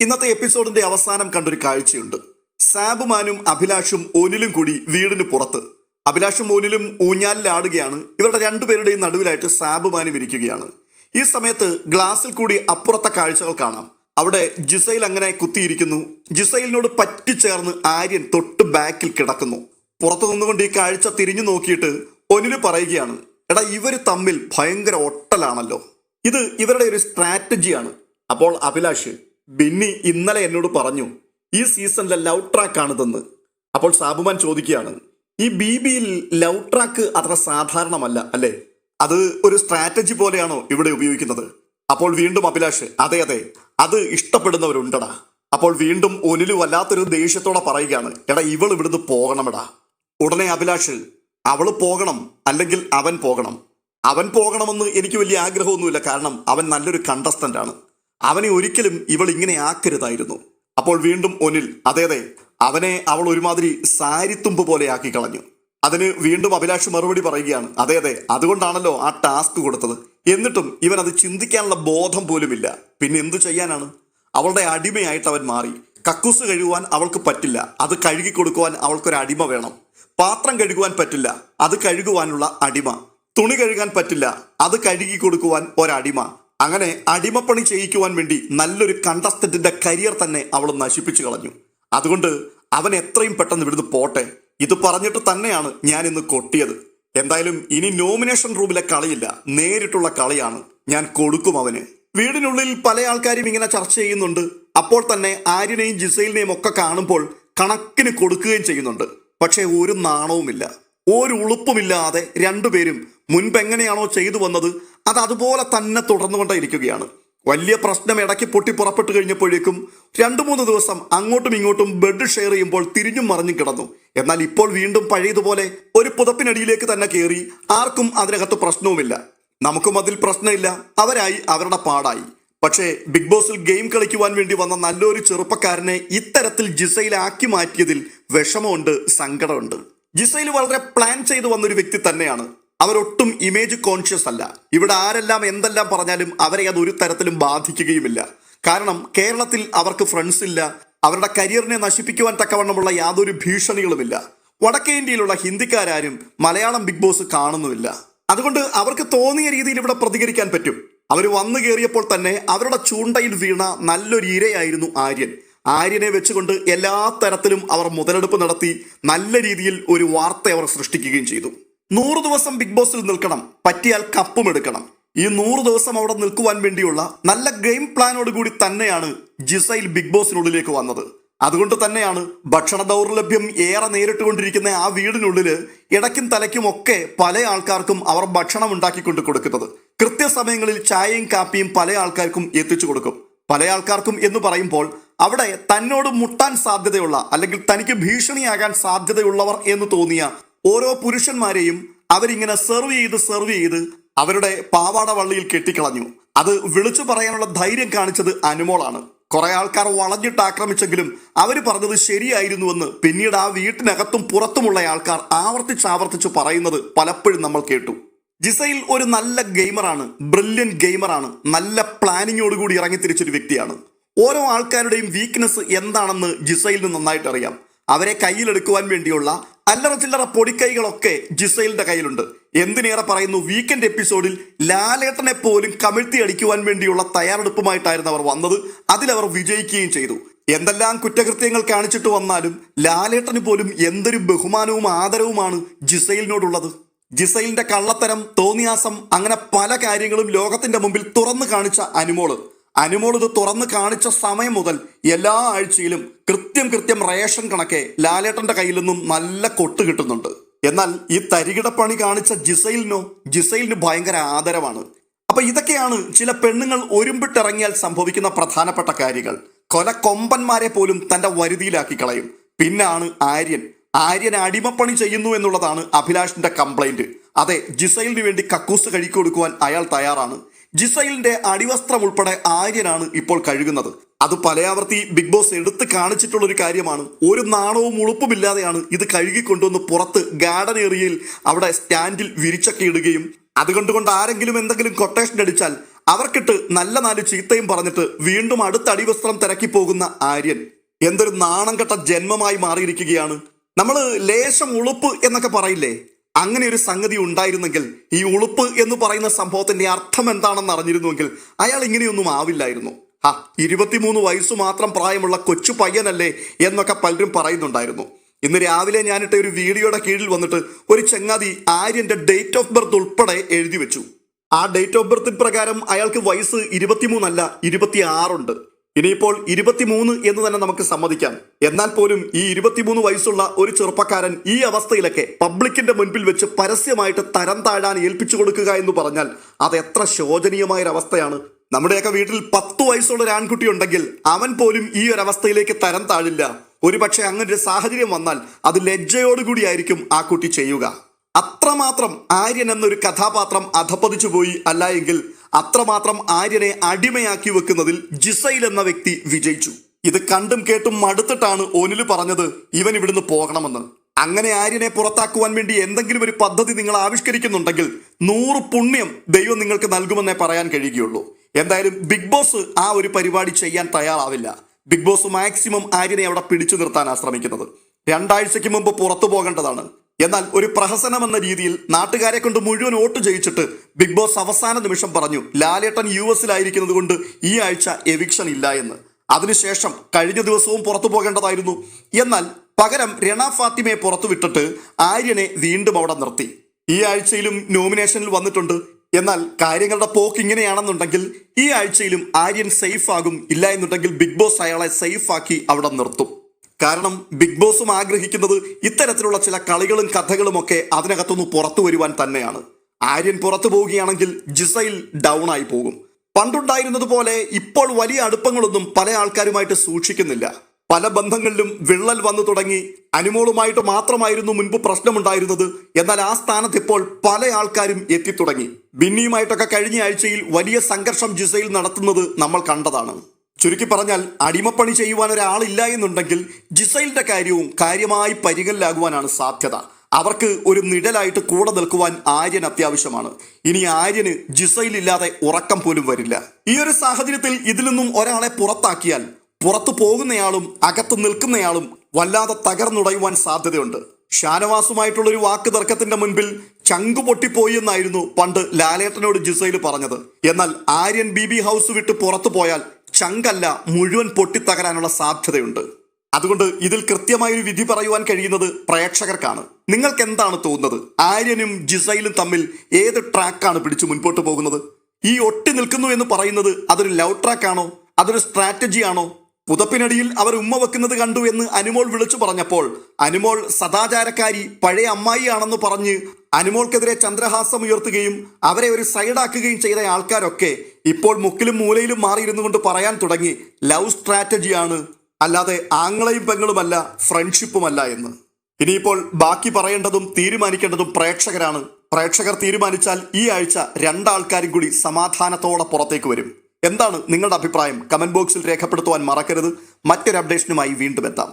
ഇന്നത്തെ എപ്പിസോഡിന്റെ അവസാനം കണ്ടൊരു കാഴ്ചയുണ്ട്. സാബുമാനും അഭിലാഷും ഓനിലും കൂടി വീടിന് പുറത്ത്. അഭിലാഷും ഓനിലും ഊഞ്ഞാലിലാടുകയാണ്. ഇവരുടെ രണ്ടുപേരുടെയും നടുവിലായിട്ട് സാബുമാനും ഇരിക്കുകയാണ്. ഈ സമയത്ത് ഗ്ലാസിൽ കൂടി അപ്പുറത്തെ കാഴ്ചകൾ കാണാം. അവിടെ ജിസൈൽ അങ്ങനെ കുത്തിയിരിക്കുന്നു. ജിസൈലിനോട് പറ്റിച്ചേർന്ന് ആര്യൻ തൊട്ട് ബാക്കിൽ കിടക്കുന്നു. പുറത്തു നിന്നുകൊണ്ട് ഈ കാഴ്ച തിരിഞ്ഞു നോക്കിയിട്ട് ഒനില് പറയുകയാണ്, എടാ ഇവര് തമ്മിൽ ഭയങ്കര ഒട്ടലാണല്ലോ, ഇത് ഇവരുടെ ഒരു സ്ട്രാറ്റജിയാണ്. അപ്പോൾ അഭിലാഷ്, ബിന്നി ഇന്നലെ എന്നോട് പറഞ്ഞു ഈ സീസണിലെ ലവ് ട്രാക്ക് ആണിതെന്ന്. അപ്പോൾ സാബുമാൻ ചോദിക്കുകയാണ്, ഈ BBയിൽ ലവ് ട്രാക്ക് അത്ര സാധാരണമല്ല അല്ലേ, അത് ഒരു സ്ട്രാറ്റജി പോലെയാണോ ഇവിടെ ഉപയോഗിക്കുന്നത്? അപ്പോൾ വീണ്ടും അഭിലാഷ്, അതെ അതെ, അത് ഇഷ്ടപ്പെടുന്നവരുണ്ടടാ. അപ്പോൾ വീണ്ടും ഒനില് വല്ലാത്തൊരു ദേഷ്യത്തോടെ പറയുകയാണ്, എടാ ഇവൾ ഇവിടുന്ന് പോകണമെടാ. ഉടനെ അഭിലാഷ്, അവള് പോകണം അല്ലെങ്കിൽ അവൻ പോകണം. അവൻ പോകണമെന്ന് എനിക്ക് വലിയ ആഗ്രഹമൊന്നുമില്ല, കാരണം അവൻ നല്ലൊരു കണ്ടസ്റ്റന്റ് ആണ്. അവനെ ഒരിക്കലും ഇവൾ ഇങ്ങനെ ആക്കരുതായിരുന്നു. അപ്പോൾ വീണ്ടും ഒനിൽ, അതെ അതെ, അവനെ അവൾ ഒരുമാതിരി സാരിത്തുമ്പ് പോലെ ആക്കി കളഞ്ഞു. അതിന് വീണ്ടും അഭിലാഷ് മറുപടി പറയുകയാണ്, അതെ അതെ, അതുകൊണ്ടാണല്ലോ ആ ടാസ്ക് കൊടുത്തത്. എന്നിട്ടും ഇവൻ അത് ചിന്തിക്കാനുള്ള ബോധം പോലുമില്ല. പിന്നെ എന്തു ചെയ്യാനാണ്? അവളുടെ അടിമയായിട്ട് അവൻ മാറി. കക്കൂസ് കഴുകുവാൻ അവൾക്ക് പറ്റില്ല, അത് കഴുകി കൊടുക്കുവാൻ അവൾക്കൊരു അടിമ വേണം. പാത്രം കഴുകുവാൻ പറ്റില്ല, അത് കഴുകുവാനുള്ള അടിമ. തുണി കഴുകാൻ പറ്റില്ല, അത് കഴുകി കൊടുക്കുവാൻ ഒരടിമ. അങ്ങനെ അടിമപ്പണി ചെയ്യിക്കുവാൻ വേണ്ടി നല്ലൊരു കണ്ടസ്റ്റന്റിന്റെ കരിയർ തന്നെ അവൾ നശിപ്പിച്ചു കളഞ്ഞു. അതുകൊണ്ട് അവൻ എത്രയും പെട്ടെന്ന് ഇവിടുന്ന് പോട്ടെ. ഇത് പറഞ്ഞിട്ട് തന്നെയാണ് ഞാൻ ഇന്ന് കൊട്ടിയത്. എന്തായാലും ഇനി നോമിനേഷൻ റൂമിലെ കളിയില്ല, നേരിട്ടുള്ള കളിയാണ്. ഞാൻ കൊടുക്കും അവന്. വീടിനുള്ളിൽ പല ആൾക്കാരും ഇങ്ങനെ ചർച്ച ചെയ്യുന്നുണ്ട്. അപ്പോൾ തന്നെ ആര്യനെയും ജിസൈലിനെയും ഒക്കെ കാണുമ്പോൾ കണക്കിന് കൊടുക്കുകയും ചെയ്യുന്നുണ്ട്. പക്ഷേ ഒരു നാണവുമില്ല, ഒരു ഉളുപ്പുമില്ലാതെ രണ്ടുപേരും മുൻപ് എങ്ങനെയാണോ ചെയ്തു വന്നത് അത് അതുപോലെ തന്നെ തുടർന്നുകൊണ്ടേ ഇരിക്കുകയാണ്. വലിയ പ്രശ്നം ഇടയ്ക്ക് പൊട്ടി പുറപ്പെട്ടു കഴിഞ്ഞപ്പോഴേക്കും 2-3 ദിവസം അങ്ങോട്ടും ഇങ്ങോട്ടും ബെഡ് ഷെയർ ചെയ്യുമ്പോൾ തിരിഞ്ഞും മറിഞ്ഞും കിടന്നു. എന്നാൽ ഇപ്പോൾ വീണ്ടും പഴയതുപോലെ ഒരു പുതപ്പിനടിയിലേക്ക് തന്നെ കയറി. ആർക്കും അതിനകത്ത് പ്രശ്നവുമില്ല. നമുക്കും അതിൽ പ്രശ്നമില്ല. അവരായി അവരുടെ പാടായി. പക്ഷേ ബിഗ് ബോസിൽ ഗെയിം കളിക്കുവാൻ വേണ്ടി വന്ന നല്ലൊരു ചെറുപ്പക്കാരനെ ഇത്തരത്തിൽ ജിസൈലാക്കി മാറ്റിയതിൽ വിഷമമുണ്ട്, സങ്കടമുണ്ട്. ജിസൈൽ വളരെ പ്ലാൻ ചെയ്തു വന്നൊരു വ്യക്തി തന്നെയാണ്. അവരൊട്ടും ഇമേജ് കോൺഷ്യസ് അല്ല. ഇവിടെ ആരെല്ലാം എന്തെല്ലാം പറഞ്ഞാലും അവരെ അത് ഒരു തരത്തിലും ബാധിക്കുകയുമില്ല. കാരണം കേരളത്തിൽ അവർക്ക് ഫ്രണ്ട്സ് ഇല്ല. അവരുടെ കരിയറിനെ നശിപ്പിക്കുവാൻ തക്കവണ്ണമുള്ള യാതൊരു ഭീഷണികളുമില്ല. വടക്കേ ഇന്ത്യയിലുള്ള ഹിന്ദിക്കാരും മലയാളം ബിഗ് ബോസ് കാണുന്നുമില്ല. അതുകൊണ്ട് അവർക്ക് തോന്നിയ രീതിയിൽ ഇവിടെ പ്രതികരിക്കാൻ പറ്റും. അവർ വന്നു കയറിയപ്പോൾ തന്നെ അവരുടെ ചൂണ്ടയിൽ വീണ നല്ലൊരു ഇരയായിരുന്നു ആര്യൻ. ആര്യനെ വെച്ചുകൊണ്ട് എല്ലാ തരത്തിലും അവർ മുതലെടുപ്പ് നടത്തി നല്ല രീതിയിൽ ഒരു വാർത്ത അവർ സൃഷ്ടിക്കുകയും ചെയ്തു. 100 ദിവസം ബിഗ് ബോസിൽ നിൽക്കണം, പറ്റിയാൽ കപ്പും എടുക്കണം. ഈ 100 ദിവസം അവിടെ നിൽക്കുവാൻ വേണ്ടിയുള്ള നല്ല ഗെയിം പ്ലാനോട് കൂടി തന്നെയാണ് ജിസൈൽ ബിഗ് ബോസിനുള്ളിലേക്ക് വന്നത്. അതുകൊണ്ട് തന്നെയാണ് ഭക്ഷണ ദൗർലഭ്യം ഏറെ നേരിട്ടുകൊണ്ടിരിക്കുന്ന ആ വീടിനുള്ളിൽ ഇടയ്ക്കും തലയ്ക്കും ഒക്കെ പല ആൾക്കാർക്കും അവർ ഭക്ഷണം ഉണ്ടാക്കിക്കൊണ്ട് കൊടുക്കുന്നത്. കൃത്യസമയങ്ങളിൽ ചായയും കാപ്പിയും പല ആൾക്കാർക്കും എത്തിച്ചു കൊടുക്കും. പല ആൾക്കാർക്കും എന്ന് പറയുമ്പോൾ അവിടെ തന്നോട് മുട്ടാൻ സാധ്യതയുള്ള അല്ലെങ്കിൽ തനിക്ക് ഭീഷണിയാകാൻ സാധ്യതയുള്ളവർ എന്ന് തോന്നിയ ഓരോ പുരുഷന്മാരെയും അവരിങ്ങനെ സെർവ് ചെയ്ത് അവരുടെ പാവാട വള്ളിയിൽ കെട്ടിക്കളഞ്ഞു. അത് വിളിച്ചു പറയാനുള്ള ധൈര്യം കാണിച്ചത് അനുമോളാണ്. കുറെ ആൾക്കാർ വളഞ്ഞിട്ട് ആക്രമിച്ചെങ്കിലും അവർ പറഞ്ഞത് ശരിയായിരുന്നുവെന്ന് പിന്നീട് ആ വീട്ടിനകത്തും പുറത്തുമുള്ള ആൾക്കാർ ആവർത്തിച്ച് പറയുന്നത് പലപ്പോഴും നമ്മൾ കേട്ടു. ജിസൈൽ ഒരു നല്ല ഗെയിമറാണ്, ബ്രില്യൻ ഗെയിമറാണ്, നല്ല പ്ലാനിങ്ങോടുകൂടി ഇറങ്ങിത്തിരിച്ചൊരു വ്യക്തിയാണ്. ഓരോ ആൾക്കാരുടെയും വീക്ക്നെസ് എന്താണെന്ന് ജിസൈലിന് നന്നായിട്ട് അറിയാം. അവരെ കയ്യിലെടുക്കുവാൻ വേണ്ടിയുള്ള അല്ലറ ചില്ലറ പൊടിക്കൈകളൊക്കെ ജിസൈലിന്റെ കയ്യിലുണ്ട്. എന്തിനേറെ പറയുന്നു, വീക്കെൻഡ് എപ്പിസോഡിൽ ലാലേട്ടനെ പോലും കമിഴ്ത്തി അടിക്കുവാൻ വേണ്ടിയുള്ള തയ്യാറെടുപ്പുമായിട്ടായിരുന്നു അവർ വന്നത്. അതിലവർ വിജയിക്കുകയും ചെയ്തു. എന്തെല്ലാം കുറ്റകൃത്യങ്ങൾ കാണിച്ചിട്ട് വന്നാലും ലാലേട്ടന് പോലും എന്തൊരു ബഹുമാനവും ആദരവുമാണ് ജിസൈലിനോടുള്ളത്. ജിസൈലിന്റെ കള്ളത്തരം, തോന്നിയാസം, അങ്ങനെ പല കാര്യങ്ങളും ലോകത്തിന്റെ മുമ്പിൽ തുറന്നു കാണിച്ച അനുമോൾ ഇത് തുറന്നു കാണിച്ച സമയം മുതൽ എല്ലാ ആഴ്ചയിലും കൃത്യം റേഷൻ കണക്കെ ലാലേട്ടന്റെ കയ്യിൽ നിന്നും നല്ല കൊട്ട് കിട്ടുന്നുണ്ട്. എന്നാൽ ഈ തരികിടപ്പണി കാണിച്ച ജിസൈലിന് ഭയങ്കര ആദരവാണ്. അപ്പൊ ഇതൊക്കെയാണ് ചില പെണ്ണുങ്ങൾ ഒരുമ്പിട്ടിറങ്ങിയാൽ സംഭവിക്കുന്ന പ്രധാനപ്പെട്ട കാര്യങ്ങൾ. കൊലക്കൊമ്പന്മാരെ പോലും തന്റെ വരുതിയിലാക്കി കളയും. പിന്നാണ് ആര്യൻ അടിമപ്പണി ചെയ്യുന്നു എന്നുള്ളതാണ് അഭിലാഷിന്റെ കംപ്ലൈന്റ്. അതെ, ജിസൈലിന് വേണ്ടി കക്കൂസ് കഴുകി കൊടുക്കുവാൻ അയാൾ തയ്യാറാണ്. ജിസൈലിന്റെ അടിവസ്ത്രം ഉൾപ്പെടെ ആര്യനാണ് ഇപ്പോൾ കഴുകുന്നത്. അത് പലയാവർത്തി ബിഗ് ബോസ് എടുത്ത് കാണിച്ചിട്ടുള്ള ഒരു കാര്യമാണ്. ഒരു നാണവും ഉളുപ്പുമില്ലാതെയാണ് ഇത് കഴുകിക്കൊണ്ടുവന്ന് പുറത്ത് ഗാർഡൻ ഏരിയയിൽ അവിടെ സ്റ്റാൻഡിൽ വിരിച്ചൊക്കെ ഇടുകയും അതുകൊണ്ട് ആരെങ്കിലും എന്തെങ്കിലും കൊട്ടേഷൻ അടിച്ചാൽ അവർക്കിട്ട് നല്ല നാല് ചീത്തയും പറഞ്ഞിട്ട് വീണ്ടും അടുത്ത അടിവസ്ത്രം തിരക്കി പോകുന്ന ആര്യൻ എന്തൊരു നാണം കെട്ട ജന്മമായി മാറിയിരിക്കുകയാണ്. നമ്മൾ ലേശം ഉളുപ്പ് എന്നൊക്കെ പറയില്ലേ, അങ്ങനെ ഒരു സംഗതി ഉണ്ടായിരുന്നെങ്കിൽ, ഈ ഉളുപ്പ് എന്ന് പറയുന്ന സംഭവത്തിന്റെ അർത്ഥം എന്താണെന്ന് അറിഞ്ഞിരുന്നുവെങ്കിൽ അയാൾ ഇങ്ങനെയൊന്നും ആവില്ലായിരുന്നു. 23 വയസ്സ് മാത്രം പ്രായമുള്ള കൊച്ചു പയ്യനല്ലേ എന്നൊക്കെ പലരും പറയുന്നുണ്ടായിരുന്നു. ഇന്ന് രാവിലെ ഞാനിട്ട ഒരു വീഡിയോയുടെ കീഴിൽ വന്നിട്ട് ഒരു ചങ്ങാതി ആര്യന്റെ ഡേറ്റ് ഓഫ് ബർത്ത് ഉൾപ്പെടെ എഴുതി വെച്ചു. ആ ഡേറ്റ് ഓഫ് ബർത്ത് പ്രകാരം അയാൾക്ക് വയസ്സ് 23 അല്ല 26 ഉണ്ട്. ഇനിയിപ്പോൾ 23 എന്ന് തന്നെ നമുക്ക് സമ്മതിക്കാം. എന്നാൽ പോലും ഈ 23 വയസ്സുള്ള ഒരു ചെറുപ്പക്കാരൻ ഈ അവസ്ഥയിലൊക്കെ പബ്ലിക്കിന്റെ മുൻപിൽ വെച്ച് പരസ്യമായിട്ട് തരം താഴാൻ ഏൽപ്പിച്ചു കൊടുക്കുക എന്ന് പറഞ്ഞാൽ അത് എത്ര ശോചനീയമായൊരവസ്ഥയാണ്. നമ്മുടെയൊക്കെ വീട്ടിൽ 10 വയസ്സുള്ള ഒരു ആൺകുട്ടി ഉണ്ടെങ്കിൽ അവൻ പോലും ഈ ഒരു അവസ്ഥയിലേക്ക് തരം താഴില്ല. ഒരുപക്ഷെ അങ്ങനെ ഒരു സാഹചര്യം വന്നാൽ അത് ലജ്ജയോടുകൂടിയായിരിക്കും ആ കുട്ടി ചെയ്യുക. അത്രമാത്രം ആര്യൻ എന്നൊരു കഥാപാത്രം അധപ്പതിച്ചു പോയി. അല്ല എങ്കിൽ അത്രമാത്രം ആര്യനെ അടിമയാക്കി വെക്കുന്നതിൽ ജിസൈൽ എന്ന വ്യക്തി വിജയിച്ചു. ഇത് കണ്ടും കേട്ടും മടുത്തിട്ടാണ് ഓനിൽ പറഞ്ഞത് ഇവൻ ഇവിടുന്ന് പോകണമെന്ന്. അങ്ങനെ ആര്യനെ പുറത്താക്കുവാൻ വേണ്ടി എന്തെങ്കിലും ഒരു പദ്ധതി നിങ്ങൾ ആവിഷ്കരിക്കുന്നുണ്ടെങ്കിൽ 100 പുണ്യം ദൈവം നിങ്ങൾക്ക് നൽകുമെന്നേ പറയാൻ കഴിയുകയുള്ളൂ. എന്തായാലും ബിഗ് ബോസ് ആ ഒരു പരിപാടി ചെയ്യാൻ തയ്യാറാവില്ല. ബിഗ് ബോസ് മാക്സിമം ആര്യനെ അവിടെ പിടിച്ചു നിർത്താനാണ് ശ്രമിക്കുന്നത്. 2 ആഴ്ചയ്ക്ക് മുമ്പ് പുറത്തു പോകേണ്ടതാണ്. എന്നാൽ ഒരു പ്രഹസനം എന്ന രീതിയിൽ നാട്ടുകാരെ കൊണ്ട് മുഴുവൻ വോട്ട് ചെയ്യിച്ചിട്ട് ബിഗ് ബോസ് അവസാന നിമിഷം പറഞ്ഞു ലാലേട്ടൻ US-ലായിരിക്കുന്നത് കൊണ്ട് ഈ ആഴ്ച എവിക്ഷൻ ഇല്ല എന്ന്. അതിനുശേഷം കഴിഞ്ഞ ദിവസവും പുറത്തു പോകേണ്ടതായിരുന്നു. എന്നാൽ പകരം രണ ഫാത്തിമയെ പുറത്തു വിട്ടിട്ട് ആര്യനെ വീണ്ടും അവിടെ നിർത്തി. ഈ ആഴ്ചയിലും നോമിനേഷനിൽ വന്നിട്ടുണ്ട്. എന്നാൽ കാര്യങ്ങളുടെ പോക്ക് ഇങ്ങനെയാണെന്നുണ്ടെങ്കിൽ ഈ ആഴ്ചയിലും ആര്യൻ സേഫ് ആകും. ഇല്ല എന്നുണ്ടെങ്കിൽ ബിഗ് ബോസ് അയാളെ സേഫ് ആക്കി അവിടെ നിർത്തും. കാരണം ബിഗ് ബോസും ആഗ്രഹിക്കുന്നത് ഇത്തരത്തിലുള്ള ചില കളികളും കഥകളും ഒക്കെ അതിനകത്തൊന്ന് പുറത്തു വരുവാൻ തന്നെയാണ്. ആര്യൻ പുറത്തു പോവുകയാണെങ്കിൽ ജിസൈൽ ഡൗൺ ആയി പോകും. പണ്ടുണ്ടായിരുന്നത് പോലെ ഇപ്പോൾ വലിയ അടുപ്പങ്ങളൊന്നും പല ആൾക്കാരുമായിട്ട് സൂക്ഷിക്കുന്നില്ല. പല ബന്ധങ്ങളിലും വിള്ളൽ വന്നു തുടങ്ങി. അനുമോളുമായിട്ട് മാത്രമായിരുന്നു മുൻപ് പ്രശ്നമുണ്ടായിരുന്നത്. എന്നാൽ ആ സ്ഥാനത്ത് ഇപ്പോൾ പല ആൾക്കാരും എത്തിത്തുടങ്ങി. ബിന്നിയുമായിട്ടൊക്കെ കഴിഞ്ഞ ആഴ്ചയിൽ വലിയ സംഘർഷം ജിസൈൽ നടത്തുന്നത് നമ്മൾ കണ്ടതാണ്. ചുരുക്കി പറഞ്ഞാൽ അടിമപ്പണി ചെയ്യുവാൻ ഒരാളില്ല എന്നുണ്ടെങ്കിൽ ജിസൈലിന്റെ കാര്യവും കാര്യമായി പരിഗണലാകുവാനാണ് സാധ്യത. അവർക്ക് ഒരു നിഴലായിട്ട് കൂടെ നിൽക്കുവാൻ ആര്യൻ അത്യാവശ്യമാണ്. ഇനി ആര്യന് ജിസൈൽ ഇല്ലാതെ ഉറക്കം പോലും വരില്ല. ഈ ഒരു സാഹചര്യത്തിൽ ഇതിൽ നിന്നും ഒരാളെ പുറത്താക്കിയാൽ പുറത്തു പോകുന്നയാളും അകത്ത് നിൽക്കുന്നയാളും വല്ലാതെ തകർന്നുടയുവാൻ സാധ്യതയുണ്ട്. ഷാനവാസുമായിട്ടുള്ള ഒരു വാക്ക് തർക്കത്തിന്റെ മുൻപിൽ ചങ്കു പൊട്ടിപ്പോയി എന്നായിരുന്നു പണ്ട് ലാലേട്ടനോട് ജിസൈൽ പറഞ്ഞത്. എന്നാൽ ആര്യൻ BB ഹൗസ് വിട്ട് പുറത്തു പോയാൽ ചങ്കല്ല മുഴുവൻ പൊട്ടിത്തകരാനുള്ള സാധ്യതയുണ്ട്. അതുകൊണ്ട് ഇതിൽ കൃത്യമായൊരു വിധി പറയുവാൻ കഴിയുന്നത് പ്രേക്ഷകർക്കാണ്. നിങ്ങൾക്ക് എന്താണ് തോന്നുന്നത്? ആര്യനും ജിസൈലും തമ്മിൽ ഏത് ട്രാക്കാണ് പിടിച്ചു മുൻപോട്ട് പോകുന്നത്? ഈ ഒട്ടി നിൽക്കുന്നു എന്ന് പറയുന്നത് അതൊരു ലവ് ട്രാക്കാണോ, അതൊരു സ്ട്രാറ്റജിയാണോ? പുതപ്പിനടിയിൽ അവർ ഉമ്മ വെക്കുന്നത് കണ്ടു എന്ന് അനുമോൾ വിളിച്ചു പറഞ്ഞപ്പോൾ അനുമോൾ സദാചാരക്കാരി പഴയ അമ്മായിയാണെന്ന് പറഞ്ഞ് അനുമോൾക്കെതിരെ ചന്ദ്രഹാസം ഉയർത്തുകയും അവരെ ഒരു സൈഡാക്കുകയും ചെയ്ത ആൾക്കാരൊക്കെ ഇപ്പോൾ മുക്കിലും മൂലയിലും മാറിയിരുന്നു കൊണ്ട് പറയാൻ തുടങ്ങി ലവ് സ്ട്രാറ്റജിയാണ്, അല്ലാതെ ആങ്ങളെയും പെങ്ങളുമല്ല, ഫ്രണ്ട്ഷിപ്പുമല്ല എന്ന്. ഇനിയിപ്പോൾ ബാക്കി പറയേണ്ടതും തീരുമാനിക്കേണ്ടതും പ്രേക്ഷകരാണ്. പ്രേക്ഷകർ തീരുമാനിച്ചാൽ ഈ ആഴ്ച 2 ആൾക്കാരും കൂടി സമാധാനത്തോടെ പുറത്തേക്ക് വരും. എന്താണ് നിങ്ങളുടെ അഭിപ്രായം? കമന്റ് ബോക്സിൽ രേഖപ്പെടുത്തുവാൻ മറക്കരുത്. മറ്റൊരു അപ്ഡേഷനുമായി വീണ്ടും എത്താം.